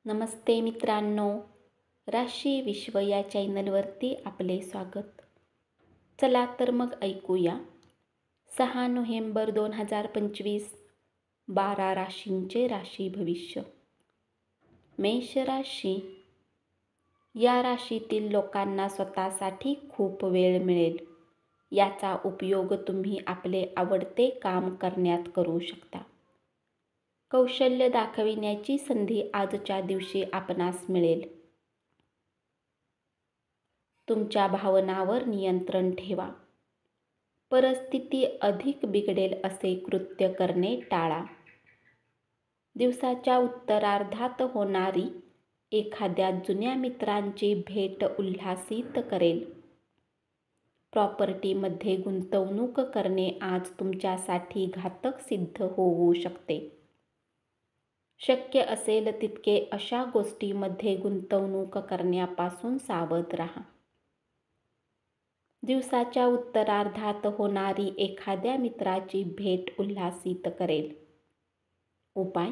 नमस्ते मित्रांनो, राशी विश्व या चॅनलवरती आपले स्वागत. चला तर मग ऐकूया 6 नोव्हेंबर 2025 12 राशींचे राशी भविष्य. मेष राशी. या राशीतील लोकांना स्वतःसाठी खूप वेळ मिळेल. याचा उपयोग तुम्ही आपले आवडते काम करण्यात करू शकता. कौशल्य दाखविण्याची संधी आजच्या दिवशी आपणास मिळेल. तुमच्या भावनांवर नियंत्रण ठेवा. परिस्थिती अधिक बिघडेल असे कृत्य करणे टाळा. दिवसाच्या उत्तरार्धात होणारी एखाद्या जुन्या मित्रांची भेट उल्हासित करेल. प्रॉपर्टीमध्ये गुंतवणूक करणे आज तुमच्यासाठी घातक सिद्ध होऊ शकते. शक्य असेल तितके अशा गोष्टींमध्ये गुंतवणूक करण्यापासून सावध राहा. दिवसाच्या उत्तरार्धात होणारी एखाद्या मित्राची भेट उल्हासित करेल. उपाय: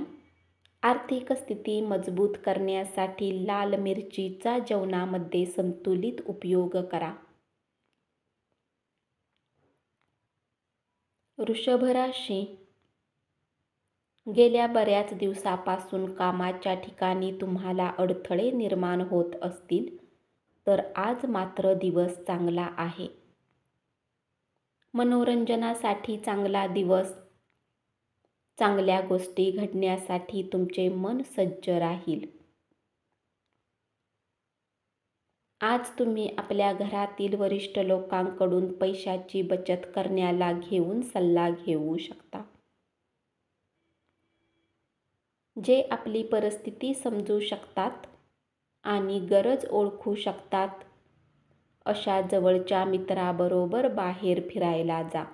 आर्थिक स्थिती मजबूत करण्यासाठी लाल मिरचीचा जेवणामध्ये संतुलित उपयोग करा. वृषभ राशी. गेल्या बऱ्याच दिवसापासून कामाच्या ठिकाणी तुम्हाला अडथळे निर्माण होत असतील तर आज मात्र दिवस चांगला आहे. मनोरंजनासाठी चांगला दिवस. चांगल्या गोष्टी घडण्यासाठी तुमचे मन सज्ज राहील. आज तुम्ही आपल्या घरातील वरिष्ठ लोकांकडून पैशाची बचत करण्याला घेऊन सल्ला घेऊ शकता. जे आपली परिस्थिती समजू शकतात आणि गरज ओळखू शकतात अशा जवळच्या मित्राबरोबर बाहेर फिरायला जा.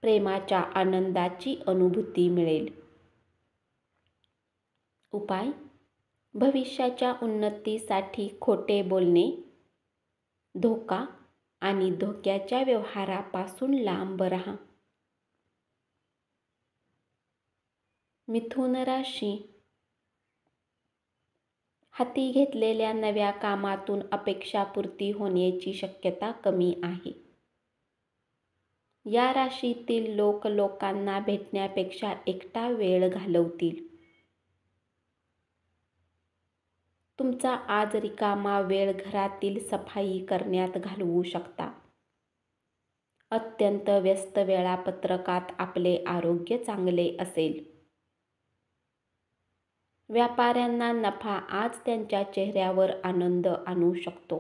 प्रेमाच्या आनंदाची अनुभूती मिळेल. उपाय: भविष्याच्या उन्नतीसाठी खोटे बोलणे, धोका आणि धोक्याच्या व्यवहारापासून लांब राहा. मिथुन राशी. हाती घेतलेल्या नव्या कामातून अपेक्षापूर्ती होण्याची शक्यता कमी आहे. या राशीतील लोक लोकांना भेटण्यापेक्षा एकटा वेळ घालवतील. तुमचा आज रिकामा वेळ घरातील सफाई करण्यात घालवू शकता. अत्यंत व्यस्त वेळापत्रकात आपले आरोग्य चांगले असेल. व्यापाऱ्यांना नफा आज त्यांच्या चेहऱ्यावर आनंद आणू शकतो.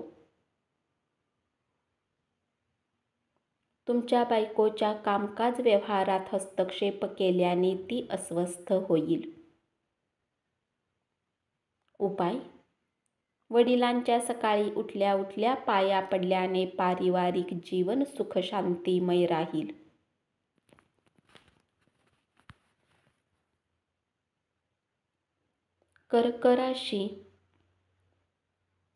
तुमच्या बायकोच्या कामकाज व्यवहारात हस्तक्षेप केल्याने ती अस्वस्थ होईल. उपाय: वडिलांच्या सकाळी उठल्या उठल्या पाया पडल्याने पारिवारिक जीवन सुखशांतीमय राहील. कर्क राशी.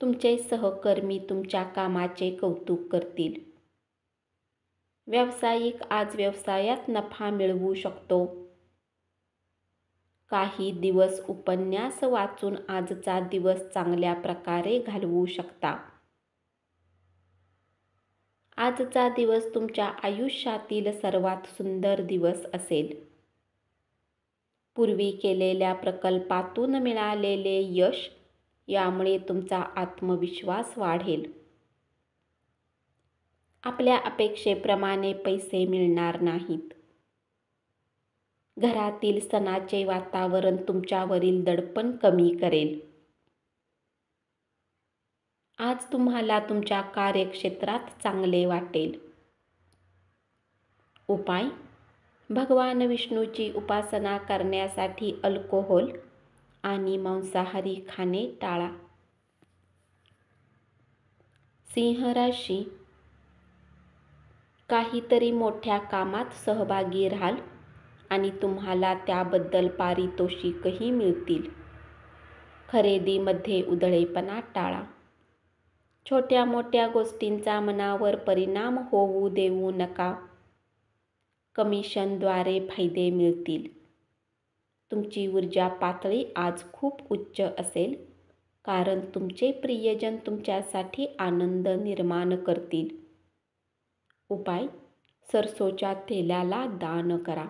तुमचे सहकर्मी तुमच्या कामाचे कौतुक करतील. व्यावसायिक आज व्यवसायात नफा मिळवू शकतो. काही दिवस उपन्यास वाचून आजचा दिवस चांगल्या प्रकारे घालवू शकता. आजचा दिवस तुमच्या आयुष्यातील सर्वात सुंदर दिवस असेल. पूर्वी केलेल्या प्रकल्पातून मिळालेले यश यामुळे तुमचा आत्मविश्वास वाढेल. आपल्या अपेक्षेप्रमाणे पैसे मिळणार नाहीत. घरातील सणाचे वातावरण तुमच्यावरील दडपण कमी करेल. आज तुम्हाला तुमच्या कार्यक्षेत्रात चांगले वाटेल. उपाय: भगवान विष्णूची उपासना करण्यासाठी अल्कोहोल आणि मांसाहारी खाणे टाळा. सिंह राशी. काहीतरी मोठ्या कामात सहभागी राहाल आणि तुम्हाला त्याबद्दल पारितोषिकही मिळतील. खरेदीमध्ये उधळेपणा टाळा. छोट्या मोठ्या गोष्टींचा मनावर परिणाम होऊ देऊ नका. कमिशनद्वारे फायदे मिळतील. तुमची ऊर्जा पातळी आज खूप उच्च असेल, कारण तुमचे प्रियजन तुमच्यासाठी आनंद निर्माण करतील. उपाय: सरसोच्या तेलाला दान करा.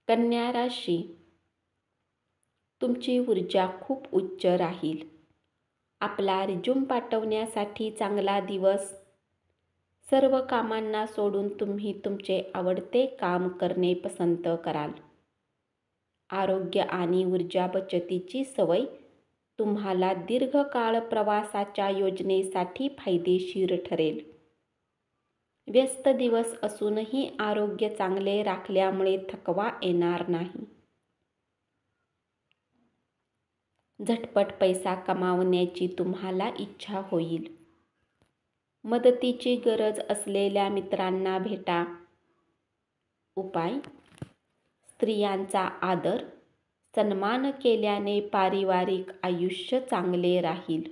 कन्या राशी, तुमची ऊर्जा खूप उच्च राहील. आपला रिझ्यूम पाठवण्यासाठी चांगला दिवस. सर्व कामांना सोडून तुम्ही तुमचे आवडते काम करणे पसंत कराल. आरोग्य आणि ऊर्जा बचतीची सवय तुम्हाला दीर्घकाळ प्रवासाच्या योजनेसाठी फायदेशीर ठरेल. व्यस्त दिवस असूनही आरोग्य चांगले राखल्यामुळे थकवा येणार नाही. झटपट पैसा कमावण्याची तुम्हाला इच्छा होईल. मदतीची गरज असलेल्या मित्रांना भेटा. उपाय: स्त्रियांचा आदर सन्मान केल्याने पारिवारिक आयुष्य चांगले राहील.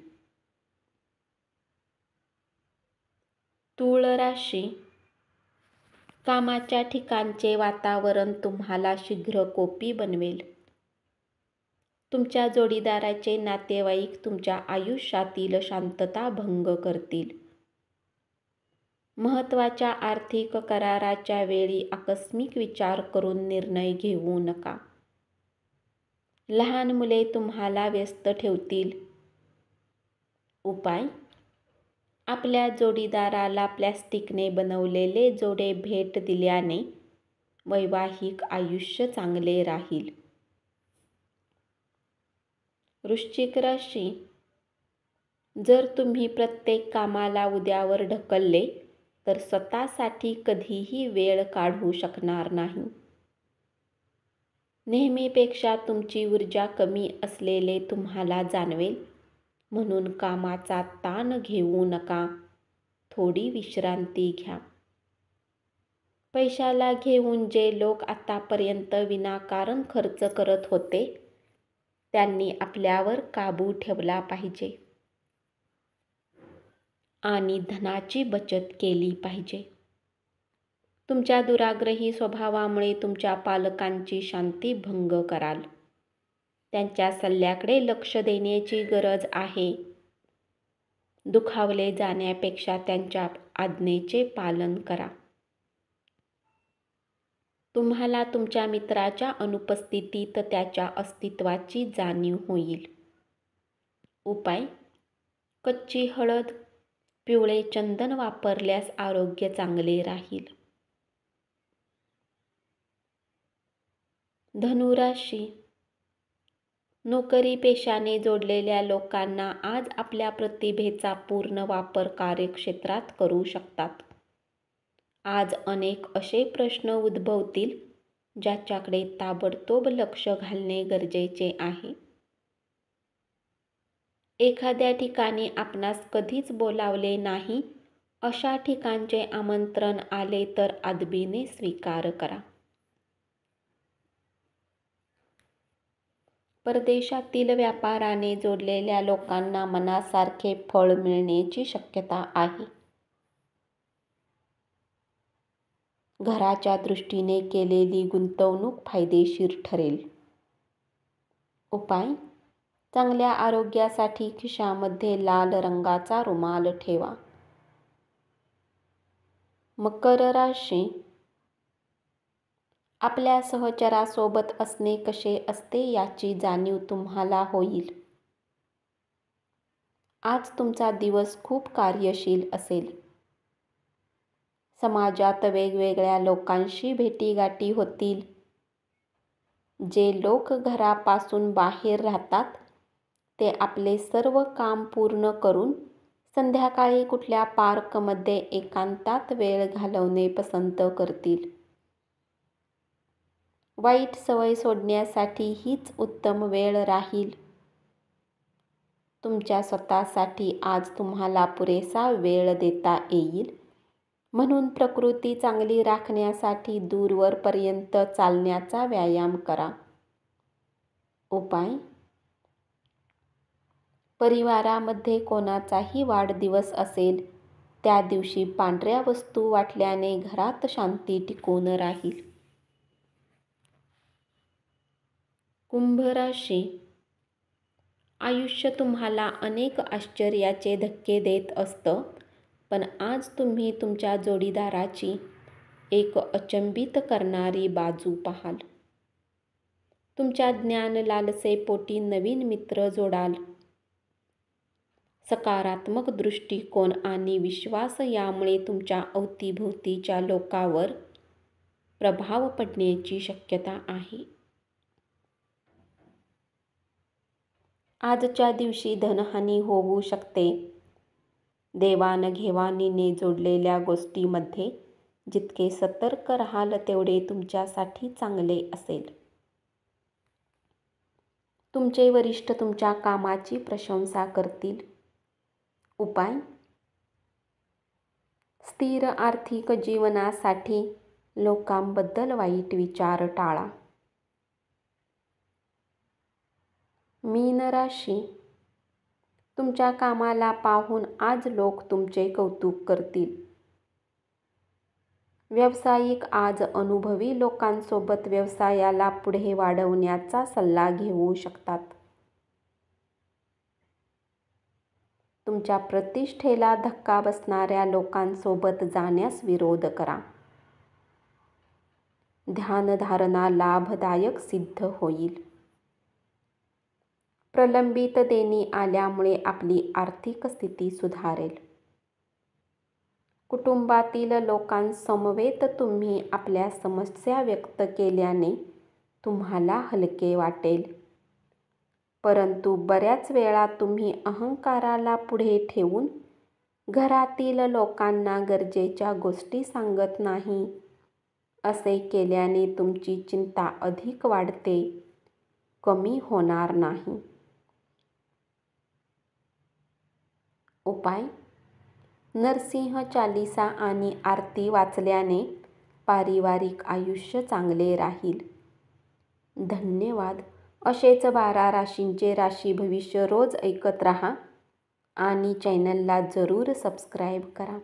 तूळ राशी, कामाच्या ठिकाणचे वातावरण तुम्हाला शीघ्रकोपी बनवेल. तुमच्या जोडीदाराचे नातेवाईक तुमच्या आयुष्यातील शांतता भंग करतील. महत्त्वाच्या आर्थिक कराराच्या वेळी आकस्मिक विचार करून निर्णय घेऊ नका. लहान मुले तुम्हाला व्यस्त ठेवतील. उपाय: आपल्या जोडीदाराला प्लॅस्टिकने बनवलेले जोडे भेट दिल्याने वैवाहिक आयुष्य चांगले राहील. वृश्चिक राशी, जर तुम्ही प्रत्येक कामाला उद्यावर ढकलले तर स्वतःसाठी कधीही वेळ काढू शकणार नाही. नेहमीपेक्षा तुमची ऊर्जा कमी असलेले तुम्हाला जाणवेल, म्हणून कामाचा ताण घेऊ नका. थोडी विश्रांती घ्या. पैशाला घेऊन जे लोक आतापर्यंत विनाकारण खर्च करत होते, त्यांनी आपल्यावर काबू ठेवला पाहिजे आणि धनाची बचत केली पाहिजे. तुमच्या दुराग्रही स्वभावामुळे तुमच्या पालकांची शांती भंग कराल. त्यांच्या सल्ल्याकडे लक्ष देण्याची गरज आहे. दुखावले जाण्यापेक्षा त्यांच्या आज्ञेचे पालन करा. तुम्हाला तुमच्या मित्राच्या अनुपस्थितीत त्याच्या अस्तित्वाची जाणीव होईल. उपाय: कच्ची हळद, पिवळे चंदन वापरल्यास आरोग्य चांगले राहील. धनु राशी, नोकरी पेशाने जोडलेल्या लोकांना आज आपल्या प्रतिभेचा पूर्ण वापर कार्यक्षेत्रात करू शकतात. आज अनेक असे प्रश्न उद्भवतील ज्याच्याकडे ताबडतोब लक्ष घालणे गरजेचे आहे. एखाद्या ठिकाणी आपणास कधीच बोलावले नाही अशा ठिकाणचे आमंत्रण आले तर आदबीने स्वीकार करा. परदेशातील व्यापाराने जोडलेल्या लोकांना मनासारखे फळ मिळण्याची शक्यता आहे. घराच्या दृष्टीने केलेली गुंतवणूक फायदेशीर ठरेल. उपाय: चांगल्या आरोग्यासाठी खिशामध्ये लाल रंगाचा रुमाल ठेवा. मकर राशी, आपल्या सहचरासोबत असणे कसे असते याची जाणीव तुम्हाला होईल. आज तुमचा दिवस खूप कार्यशील असेल. समाजात वेगवेगळ्या लोकांशी भेटीगाठी होतील. जे लोक घरापासून बाहेर राहतात ते आपले सर्व काम पूर्ण करून संध्याकाळी कुठल्या पार्कमध्ये एकांतात वेळ घालवणे पसंत करतील. वाईट सवय सोडण्यासाठी हीच उत्तम वेळ राहील. तुमच्या स्वतःसाठी आज तुम्हाला पुरेसा वेळ देता येईल, म्हणून प्रकृती चांगली राखण्यासाठी दूरवरपर्यंत चालण्याचा व्यायाम करा. उपाय: परिवारामध्ये कोणाचाही वाढदिवस असेल त्या दिवशी पांढऱ्या वस्तू वाटल्याने घरात शांती टिकून राहील. कुंभ राशी, आयुष्य तुम्हाला अनेक आश्चर्याचे धक्के देत असतं, पण आज तुम्ही तुमच्या जोडीदाराची एक अचंबित करणारी बाजू पाहाल. तुमच्या ज्ञान लालसेपोटी नवीन मित्र जोडाल. सकारात्मक दृष्टिकोन आणि विश्वास यामुळे तुमच्या अवतीभोवतीच्या लोकांवर प्रभाव पडण्याची शक्यता आहे. आजच्या दिवशी धनहानी होऊ शकते. देवाणघेवाणीने जोडलेल्या गोष्टींमध्ये जितके सतर्क राहाल तेवढे तुमच्यासाठी चांगले असेल. तुमचे वरिष्ठ तुमच्या कामाची प्रशंसा करतील. उपाय: स्थिर आर्थिक जीवनासाठी लोकांबद्दल वाईट विचार टाळा. मीन राशी, तुमच्या कामाला पाहून आज लोक तुमचे कौतुक करतील. व्यावसायिक आज अनुभवी लोकांसोबत व्यवसायाला पुढे वाढवण्याचा सल्ला घेऊ शकतात. तुमच्या प्रतिष्ठेला धक्का बसणाऱ्या लोकांसोबत जाण्यास विरोध करा. ध्यानधारणा लाभदायक सिद्ध होईल. प्रलंबित देणी आल्यामुळे आपली आर्थिक स्थिती सुधारेल. कुटुंबातील लोकांसमवेत तुम्ही आपल्या समस्या व्यक्त केल्याने तुम्हाला हलके वाटेल. परंतु बऱ्याच वेळा तुम्ही अहंकाराला पुढे ठेवून घरातील लोकांना गरजेच्या गोष्टी सांगत नाही. असे केल्याने तुमची चिंता अधिक वाढते, कमी होणार नाही. उपाय: नरसिंह चालीसा आणि आरती वाचल्याने पारिवारिक आयुष्य चांगले राहील. धन्यवाद. असेच 12 राशींचे राशी भविष्य रोज ऐकत रहा आणि चॅनलला जरूर सबस्क्राईब करा.